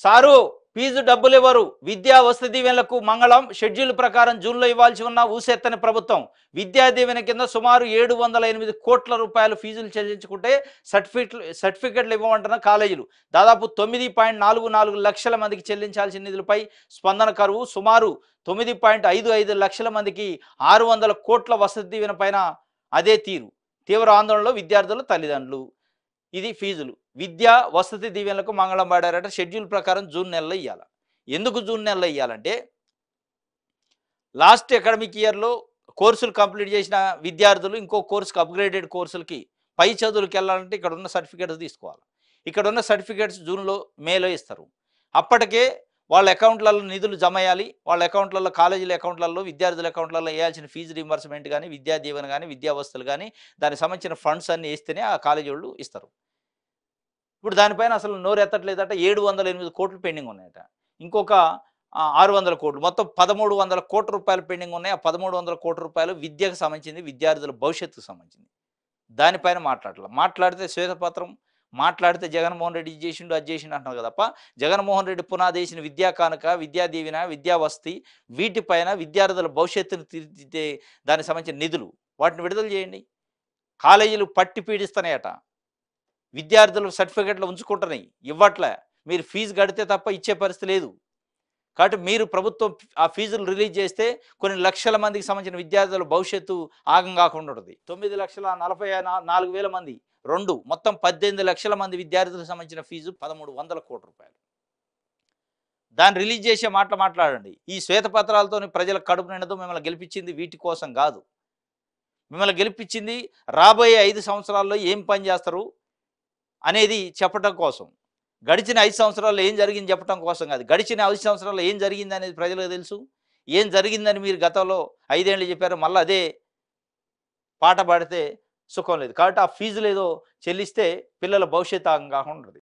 Sir fee డబ్బులివ్వరు. విద్యా వసతి దీవెనలకు మంగళం. షెడ్యూల్ ప్రకారం జూన్లో ఇవ్వాల్సి ఉన్న ఊసెత్తని ప్రభుత్వం. విద్యా దీవెన కింద సుమారు 708 కోట్ల రూపాయలు ఫీజులు చెల్లించుకుంటే సర్టిఫికెట్లు ఇవ్వమంటున్న కాలేజీలు. దాదాపు 9.44 లక్షల మందికి చెల్లించాల్సిన నిధులపై స్పందన కరువు. సుమారు 9.55 లక్షల మందికి 600 కోట్ల వసతి దీవెన పైన అదే తీరు. తీవ్ర ఆందోళనలో విద్యార్థుల తల్లిదండ్రులు. ఇది ఫీజులు. విద్యా వసతి దీవెనలకు మంగళం పాడారట. షెడ్యూల్ ప్రకారం జూన్ నెలలో ఇవ్వాలి. ఎందుకు జూన్ నెలలో ఇవ్వాలంటే లాస్ట్ అకాడమిక్ ఇయర్లో కోర్సులు కంప్లీట్ చేసిన విద్యార్థులు ఇంకో కోర్సుకి అప్గ్రేడెడ్ కోర్సులకి పై చదువులకు వెళ్ళాలంటే ఇక్కడ ఉన్న సర్టిఫికేట్స్ తీసుకోవాలి. ఇక్కడ ఉన్న సర్టిఫికేట్స్ జూన్లో మేలో ఇస్తారు. అప్పటికే వాళ్ళ అకౌంట్లలో నిధులు జమ అయ్యాలి. వాళ్ళ అకౌంట్లలో కాలేజీల అకౌంట్లలో విద్యార్థుల అకౌంట్లలో వేయాల్సిన ఫీజు రీంబర్స్మెంట్ కానీ విద్యా దీవెన కానీ విద్యా వసతులు కానీ దానికి సంబంధించిన ఫండ్స్ అన్నీ వేస్తేనే ఆ కాలేజీ వాళ్ళు ఇస్తారు. ఇప్పుడు దానిపైన అసలు నోరెత్తట్లేదట. 708 కోట్లు పెండింగ్ ఉన్నాయట. ఇంకొక 600 కోట్లు, మొత్తం 1300 కోట్ల రూపాయలు పెండింగ్ ఉన్నాయి. ఆ 1300 కోట్ల రూపాయలు విద్యకు సంబంధించింది, విద్యార్థుల భవిష్యత్తుకు సంబంధించింది. దానిపైన మాట్లాడితే శ్వేతపత్రం, మాట్లాడితే జగన్మోహన్ రెడ్డి చేసిండు అది చేసిండు అంటున్నారు కదా. జగన్మోహన్ రెడ్డి పునాదేసిన విద్యా కానుక, విద్యా దీవెన, విద్యా వసతి వీటిపైన విద్యార్థుల భవిష్యత్తును తీర్చిదిద్దే దానికి సంబంధించిన నిధులు వాటిని విడుదల చేయండి. కాలేజీలు పట్టి పీడిస్తున్నాయట. విద్యార్థులు సర్టిఫికెట్లు ఉంచుకుంటున్నాయి, ఇవ్వట్లే. మీరు ఫీజు కడితే తప్ప ఇచ్చే పరిస్థితి లేదు. కాబట్టి మీరు ప్రభుత్వం ఆ ఫీజులు రిలీజ్ చేస్తే కొన్ని లక్షల మందికి సంబంధించిన విద్యార్థుల భవిష్యత్తు ఆగం కాకుండా ఉంటుంది. 9,44,000 మంది, మొత్తం 18 లక్షల మంది విద్యార్థులకు సంబంధించిన ఫీజు 1,300 కోట్ల రూపాయలు. దాన్ని రిలీజ్ చేసే మాట్లాడండి. ఈ శ్వేతపత్రాలతో ప్రజల కడుపు నిండదు. మిమ్మల్ని గెలిపించింది వీటి కోసం కాదు. మిమ్మల్ని గెలిపించింది రాబోయే 5 సంవత్సరాల్లో ఏం పని చేస్తారు అనేది చెప్పడం కోసం. గడిచిన 5 సంవత్సరాల్లో ఏం జరిగింది చెప్పడం కోసం కాదు. గడిచిన 5 సంవత్సరాల్లో ఏం జరిగింది అనేది ప్రజలకు తెలుసు. ఏం జరిగిందని మీరు గతంలో 5 ఏళ్ళు చెప్పారు, మళ్ళీ అదే పాట పాడితే సుఖం లేదు. కాబట్టి ఆ ఫీజులు ఏదో చెల్లిస్తే పిల్లల భవిష్యత్తు ఆగం కాకుండా ఉంటుంది.